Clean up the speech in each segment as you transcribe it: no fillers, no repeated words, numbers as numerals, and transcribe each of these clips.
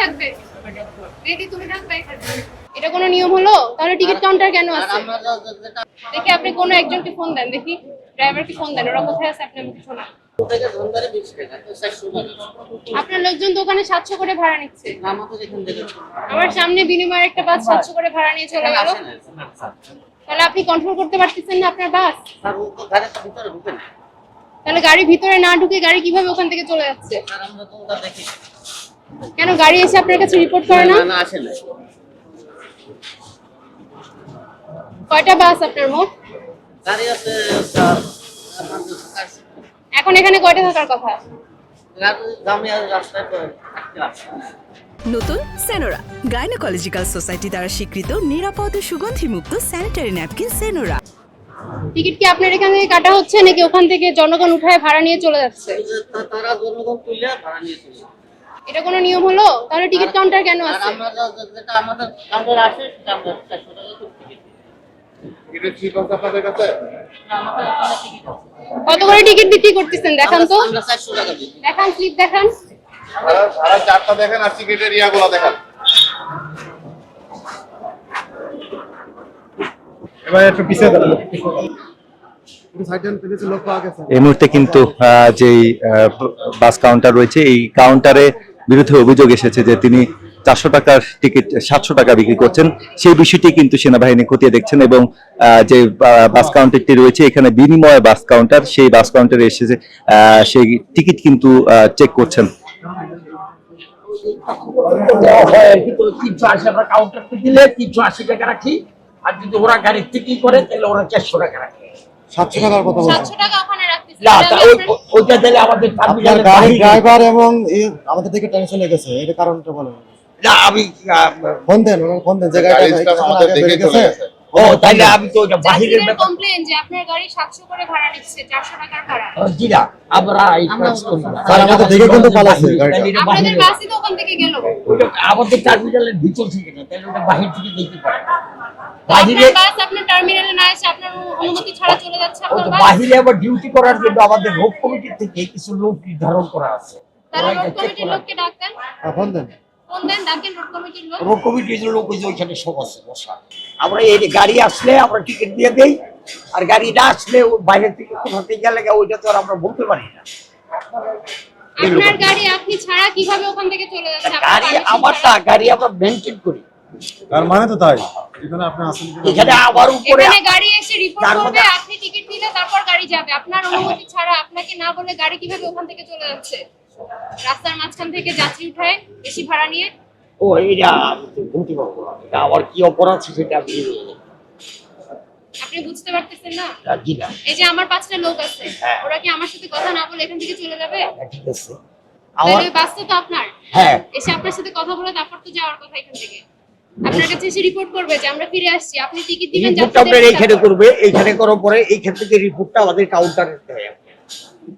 থাকবে? দিদি তুমি থাকবে এখানে। এটা কোনো নিয়ম হলো? তাহলে টিকিট কাউন্টার কেন আছে? দেখি আপনি কোনো একজনকে ফোন দেন, দেখি ড্রাইভারকে ফোন দেন, ওরা কোথায় আছে আপনি আমাকে শোনান। আপনার লোকজন তো ওখানে 700 করে ভাড়া নিচ্ছে। আমার সামনে বিনিময়ের একটা বাস 700 করে ভাড়া নিয়ে চলে গেল। তাহলে আপনি কন্ট্রোল করতে পারতেছেন না আপনার বাস? তাহলে গাড়ি ভিতরে না ঢুকে গাড়ি কিভাবে ওখান থেকে চলে যাচ্ছে? কেন গাড়ি এসে আপনার কাছে রিপোর্ট করে না? কয়টা বাস আপনার মোট? এখন এখানে কয়টা থাকার কথা? নতুন সেনোরা গাইনোকোলজিক্যাল সোসাইটি দ্বারা স্বীকৃত নিরাপদ ও সুগন্ধিমুক্ত স্যানিটারি ন্যাপকিন সেনোরা। টিকিট কি আপনার এখান থেকে কাটা হচ্ছে নাকি ওখান থেকে জনগণ উঠায় ভাড়া নিয়ে চলে যাচ্ছে? এটা কোনো নিয়ম হলো? তাহলে টিকিট কাউন্টার কেন আছে? কত করে টিকিট বিক্রি করতেছেন দেখান তো, দেখান স্লিপ দেখান। চারটা দেখেন আর টিকিটের ইয়াগুলো দেখান। এবার একটু পিছিয়ে দাঁড়ান। এই মুহূর্তে কিন্তু যেই বাস কাউন্টার রয়েছে এই কাউন্টারে বিরুদ্ধে অভিযোগ এসেছে যে তিনি 400 টাকার টিকিট 700 টাকা বিক্রি করছেন। সেই বিষয়টি কিন্তু সেনাবাহিনী খতিয়ে দেখছেন এবং যে বাস কাউন্টারটি রয়েছে এখানে বিনিময় বাস কাউন্টার, সেই বাস কাউন্টারে এসেছে সেই টিকিট কিন্তু চেক করছেন। কাউন্টারতে দিলে 380 টাকা রাখি, আর যদি ওরা গাড়ির টিকিট করে তাহলে ওরা 400 টাকা রাখে। 700 টাকার কথা বলছেন? 700 টাকা ওখানে রাখতেছেন না, ওইটা দিলে আমাদের গাড়ির ড্রাইভার এবং আমাদের থেকে টেনে চলে গেছে, এটা কারণটা বলেন। না, আমি ফোন দেন, ফোন দেন, যে গাড়িটা আমাদের দেখে গেছে। ও তাইলে আমি তো ওটা বাহিরের ব্যাপার। কমপ্লেইন যে আপনার গাড়ি 700 করে ভাড়া নিচ্ছে, 400 টাকার ভাড়া। জি না, আমরা এই কাজ করি না। স্যার আমাদের দেখে কিন্তু পালাছে গাড়িটা। আপনাদের বাসই তো ওখান থেকে গেল। ওটা আমাদের টার্মিনালের ভিতর থেকে না, তাহলে ওটা বাহির থেকে দেখতে পারে। বাহিরে বাস আপনার টার্মিনালে না এসে আপনার অনুমতি ছাড়া চলে যাচ্ছে আপনার বাস। বাহিরে আবার ডিউটি করার জন্য আমাদের রোড কমিটি থেকে কিছু লোক নির্ধারণ করা আছে। তাহলে রোড কমিটির লোককে ডাকেন। ফোন দেন, ফোন দেন, ডাকেন রোড কমিটির লোক। রোড কমিটির লোক ওই যে ওইখানে সব আছে বসা। আমরা এই গাড়ি আসলে আমরা টিকিট দিয়ে দেই, আর গাড়ি না আসলে বাইরে থেকে কোথা থেকে গেলে ওইটা তো আর আমরা বলতে পারি না। আপনার গাড়ি আপনি ছাড়া কিভাবে ওখান থেকে চলে যাচ্ছে? গাড়ি আমারটা, গাড়ি আমরা মেইনটেইন করি। তার মানে তো তাই এখানে আপনি আসেন, এখানে আবার উপরে এখানে গাড়ি এসে রিপোর্ট করবে, আপনি টিকিট দিলে তারপর গাড়ি যাবে। আপনার অনুমতি ছাড়া আপনাকে না বলে গাড়ি কিভাবে ওখান থেকে চলে যাচ্ছে? রাস্তার মাঝখান থেকে যাত্রী উঠায় বেশি ভাড়া নিয়ে। ও এইটা বলতে পারবো না, এটা আবার কি অপরাধ সেটা আমি আপনি বুঝতে পারতেছেন না? জি না। এই যে আমার 5টা লোক আছে, ওরা কি আমার সাথে কথা না বলে এখান থেকে চলে যাবে? ঠিক আছে, তাহলে ওই বাসটা তো আপনার। হ্যাঁ, এসে আপনার সাথে কথা বলে তারপর তো যাওয়ার কথা এখান থেকে। আপনার কাছে এসে রিপোর্ট করবে যে আমরা ফিরে আসছি, আপনি টিকিট দিবেন। রিপোর্টটা আপনার এইখানে করবে, এইখানে করার পরে এইখান থেকে রিপোর্টটা আমাদের কাউন্টারে দেয়।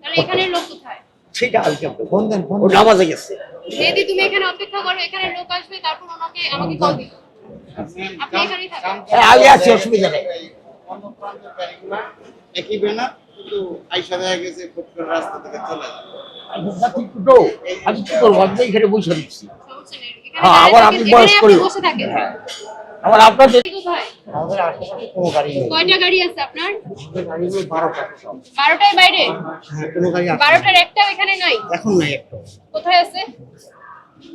তাহলে এখানের লোক কোথায়? সেটা আমি ফোন দেন, ফোন ও নামাজে গেছে। দিদি তুমি এখানে অপেক্ষা করো, এখানে লোক আসবে, তারপর ওনাকে আমাকে কল দিও। আপনি এখানেই থাকেন। হ্যাঁ, আমি আছি, অসুবিধা নেই। একই বেনা কিন্তু আইসা দেখা গেছে খুব করে রাস্তা থেকে চলে যায়। আমি কি করবো, আমি তো এখানে বসে দিচ্ছি। সমস্যা নেই। হ্যাঁ, আবার আমি বয়স করি বসে থাকেন। আবার আপনাদের কোথায়? আমাদের আশেপাশে কোনো গাড়ি নেই। কয়টা গাড়ি আছে আপনার? গাড়ি নেই 12টা। 12টায় বাইরে? হ্যাঁ, কোনো গাড়ি আসে না। 12টার একটাও এখানে নাই? এখন নাই একটা, কোথায় আছে?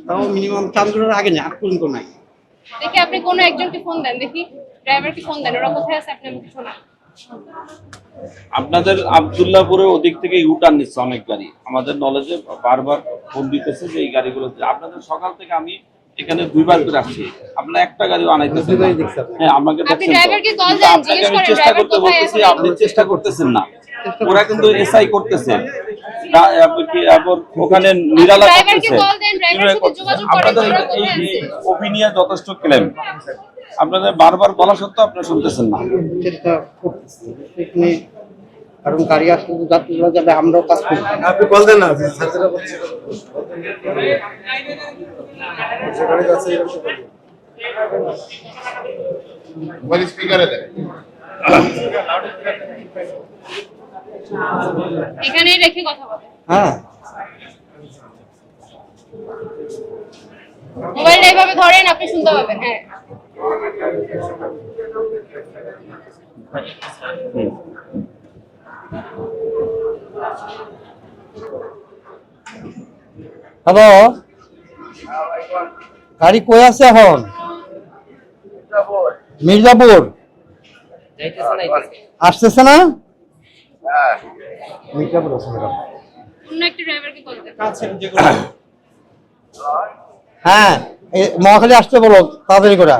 তাও মিনিমাম চাঁদগুলোর আগে নেই, আর পর্যন্ত নাই। দেখি আপনি কোনো একজনকে ফোন দেন, দেখি ড্রাইভারকে ফোন দেন, ওরা কোথায় আছে আপনি আমাকে শোনান। আপনাদের আব্দুল্লাহপুরের ওদিক থেকে ইউটার্ন নিচ্ছে অনেক গাড়ি, আমাদের নলেজে বারবার ফোন দিতেছে যে এই গাড়িগুলো আপনাদের সকাল থেকে আমি এখানে 2বার করে আসছি, আপনারা একটা গাড়িও আনাইতেছেন না। হ্যাঁ, আমাকে আপনি ড্রাইভারকে কল দেন, জিজ্ঞেস করেন চেষ্টা ড্রাইভার করতে কোথায় বলতেছি, আছে। আপনি চেষ্টা করতেছেন না। ওরা কিন্তু এসআই করতেছে, ওখানে নিরালা ড্রাইভারকে করতেছে। কল দেন, ড্রাইভারের সাথে যোগাযোগ করেন আপনাদের ওরা কোথায় আছে। এই অভিনয় যথেষ্ট ক্লেম, আপনাদের বারবার বলা সত্ত্বেও আপনারা শুনতেছেন না। চেষ্টা করতেছি এখানে, কারণ গাড়ি আসলে তো যাত্রীরা যাবে, আমরাও কাজ করবো। আপনি কল দেন না, সার্জারি করছে। যে গাড়ি আছে এরকম কল দেন। মোবাইল স্পিকারে দেন। এখানেই রেখে কথা বলেন। হ্যাঁ, মোবাইলটা এভাবে ধরেন, আপনি শুনতে পাবেন। হ্যাঁ, হ্যালো, গাড়ি কই আছে এখন? মির্জাপুর আসতেছে না? মির্জাপুর আছে ম্যাডাম। অন্য একটা ড্রাইভারকে কল দেন। হ্যাঁ, মহাখালী আসতে বলো তাড়াতাড়ি করে।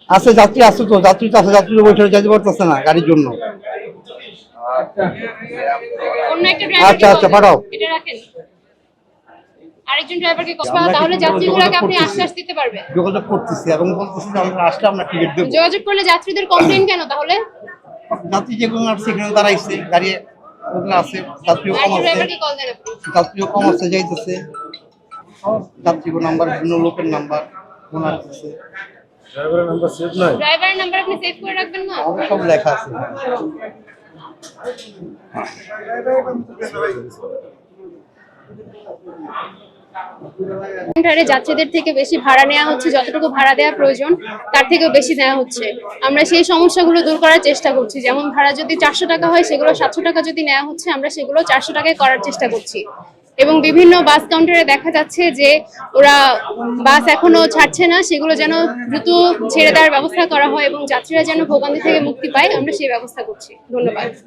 আছে যাত্রী, আছে তো যাত্রী তো আছে, যাত্রী বসে যেতে পারতেছে না গাড়ির জন্য। অন্য একটা ড্রাইভারকে আচ্ছা, আচ্ছা, পাঠাও। এটা রাখেন, আরেকজন ড্রাইভারকে কল। তাহলে যাত্রীগুলোকে আপনি আশ্বাস দিতে পারবেন। যোগাযোগ করতেছি এবং বলতেছি যে আমরা আসলে আমরা টিকিট দেবো। যোগাযোগ করলে যাত্রীদের কমপ্লেইন কেন তাহলে? যাত্রী যেগুলো আসছে এখানে দাঁড়াইছে, গাড়ি ওগুলো আছে, যাত্রীও কম আরেকজন আছে, ড্রাইভারকে কল দেন আপনি। যাত্রীও কম আছে, যাইতেছে। যাত্রীর নাম্বার, বিভিন্ন লোকের নাম্বার মনে আসতেছে। ড্রাইভারের নাম্বার আপনি সেভ করে রাখবেন না? আমাদের সব লেখা আছে। কাউন্টারে যাত্রীদের থেকে বেশি ভাড়া নেওয়া হচ্ছে, যতটুকু ভাড়া দেওয়া প্রয়োজন তার থেকেও বেশি নেওয়া হচ্ছে। আমরা সেই সমস্যাগুলো দূর করার চেষ্টা করছি। যেমন ভাড়া যদি 400 টাকা হয়, সেগুলো 700 টাকা যদি নেওয়া হচ্ছে, আমরা সেগুলো 400 টাকায় করার চেষ্টা করছি। এবং বিভিন্ন বাস কাউন্টারে দেখা যাচ্ছে যে ওরা বাস এখনো ছাড়ছে না, সেগুলো যেন দ্রুত ছেড়ে দেওয়ার ব্যবস্থা করা হয় এবং যাত্রীরা যেন ভোগান্তি থেকে মুক্তি পায়, আমরা সেই ব্যবস্থা করছি। ধন্যবাদ।